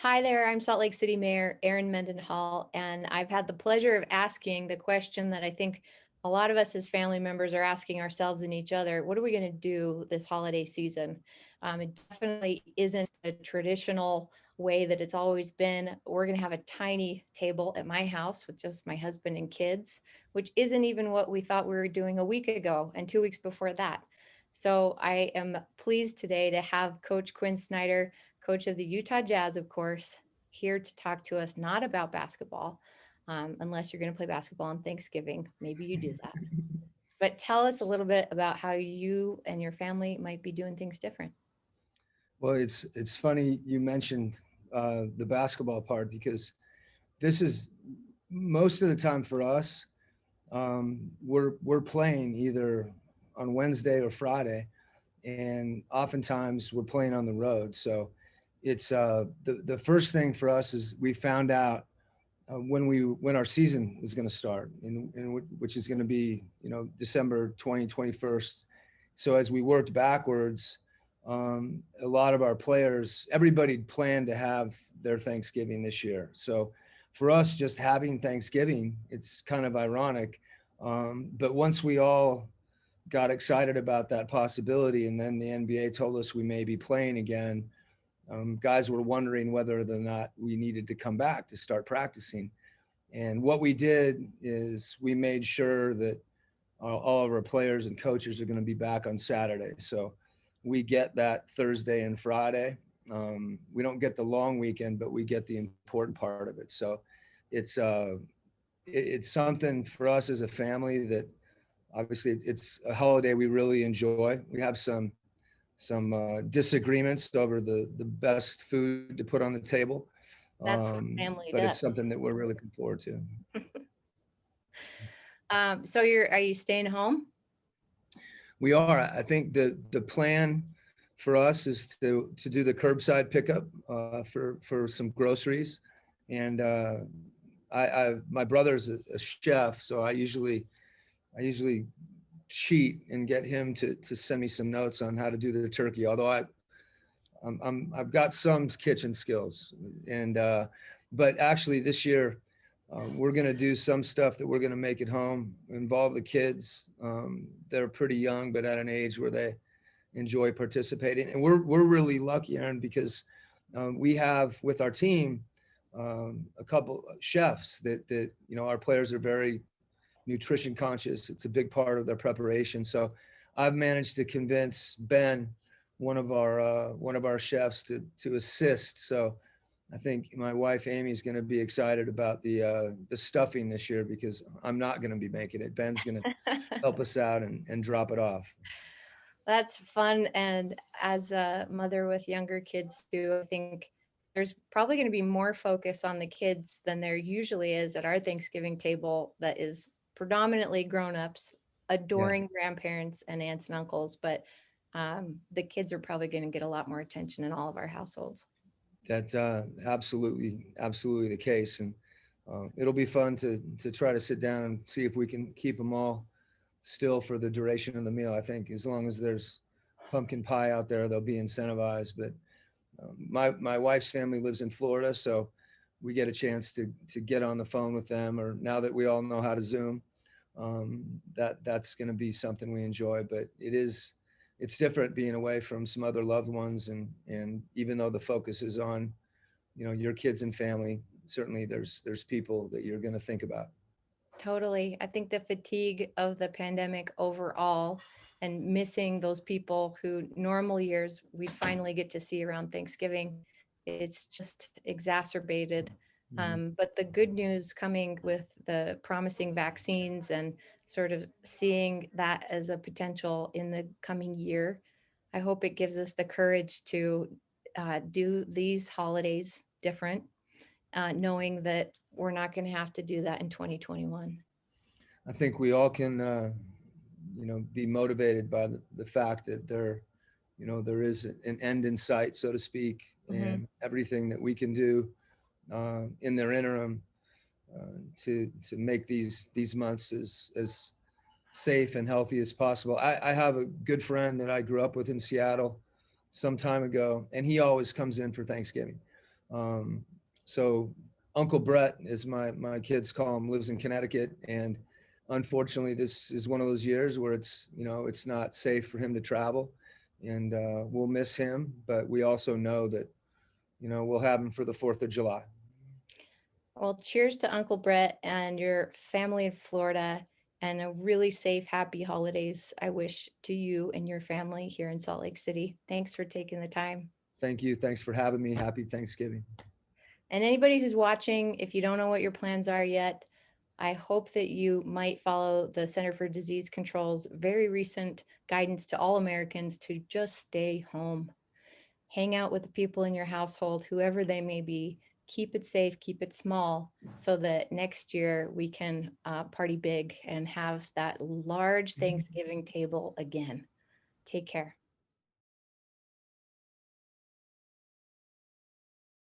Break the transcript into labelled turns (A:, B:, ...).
A: Hi there, I'm Salt Lake City Mayor Erin Mendenhall, and I've had the pleasure of asking the question that I think a lot of us as family members are asking ourselves and each other. What are we going to do this holiday season? It definitely isn't the traditional way that it's always been. We're going to have a tiny table at my house with just my husband and kids, which isn't even what we thought we were doing a week ago and 2 weeks before that. So I am pleased today to have Coach Quin Snyder, coach of the Utah Jazz, of course, here to talk to us not about basketball, unless you're going to play basketball on Thanksgiving. Maybe you do that. But tell us a little bit about how you and your family might be doing things different.
B: Well, it's funny you mentioned the basketball part because this is most of the time for us. We're playing either on Wednesday or Friday, and oftentimes we're playing on the road. So it's the first thing for us is we found out when our season was going to start, and which is going to be December 21st. So as we worked backwards, a lot of our players, everybody planned to have their Thanksgiving this year. So for us, just having Thanksgiving, it's kind of ironic. But once we all got excited about that possibility, and then the NBA told us we may be playing again, guys were wondering whether or not we needed to come back to start practicing. And what we did is we made sure that all of our players and coaches are going to be back on Saturday. So we get that Thursday and Friday. We don't get the long weekend, but we get the important part of it. So it's it's something for us as a family that obviously it's a holiday we really enjoy. We have some disagreements over the best food to put on the table,
A: That's what family
B: but it's
A: does.
B: something that we're really looking forward to.
A: So are you staying home?
B: We are. I think the plan for us is to do the curbside pickup for some groceries, and my brother's a chef, so I usually cheat and get him to send me some notes on how to do the turkey. Although I've got some kitchen skills, and but actually this year we're going to do some stuff that we're going to make at home, involve the kids. They're pretty young, but at an age where they enjoy participating. And we're really lucky, Erin, because we have with our team a couple chefs that our players are very nutrition conscious. It's a big part of their preparation. So I've managed to convince Ben, one of our chefs, to assist. So I think my wife Amy is going to be excited about the stuffing this year because I'm not going to be making it. Ben's going to help us out and drop it off.
A: That's fun. And as a mother with younger kids too, I think there's probably going to be more focus on the kids than there usually is at our Thanksgiving table that is predominantly grown-ups,
B: Yeah,
A: adoring grandparents and aunts and uncles, but the kids are probably going to get a lot more attention in all of our households.
B: that's absolutely the case, and it'll be fun to try to sit down and see if we can keep them all still for the duration of the meal. I think as long as there's pumpkin pie out there, they'll be incentivized. But my wife's family lives in Florida, so we get a chance to get on the phone with them. Or now that we all know how to Zoom, that's going to be something we enjoy. But it's different being away from some other loved ones, and even though the focus is on your kids and family, certainly there's people that you're going to think about.
A: Totally. I think the fatigue of the pandemic overall and missing those people who normal years we'd finally get to see around Thanksgiving, it's just exacerbated.
B: Mhm.
A: But the good news coming with the promising vaccines and sort of seeing that as a potential in the coming year, I hope it gives us the courage to do these holidays different, knowing that we're not going to have to do that in 2021.
B: I think we all can, be motivated by the fact that there is an end in sight, so to speak,
A: Mhm.
B: and everything that we can do in their interim to make these months as safe and healthy as possible. I have a good friend that I grew up with in Seattle some time ago, and he always comes in for Thanksgiving. Um, so Uncle Brett, as my kids call him, lives in Connecticut, and unfortunately, this is one of those years where it's not safe for him to travel, and we'll miss him. But we also know that we'll have him for the 4th of July.
A: Well, cheers to Uncle Brett and your family in Florida, and a really safe, happy holidays I wish to you and your family here in Salt Lake City. Thanks for taking the time.
B: Thank you. Thanks for having me. Happy Thanksgiving.
A: And anybody who's watching, if you don't know what your plans are yet, I hope that you might follow the Center for Disease Control's very recent guidance to all Americans to just stay home. Hang out with the people in your household, whoever they may be. Keep it safe, keep it small, so that next year we can party big and have that large Thanksgiving table again. Take care.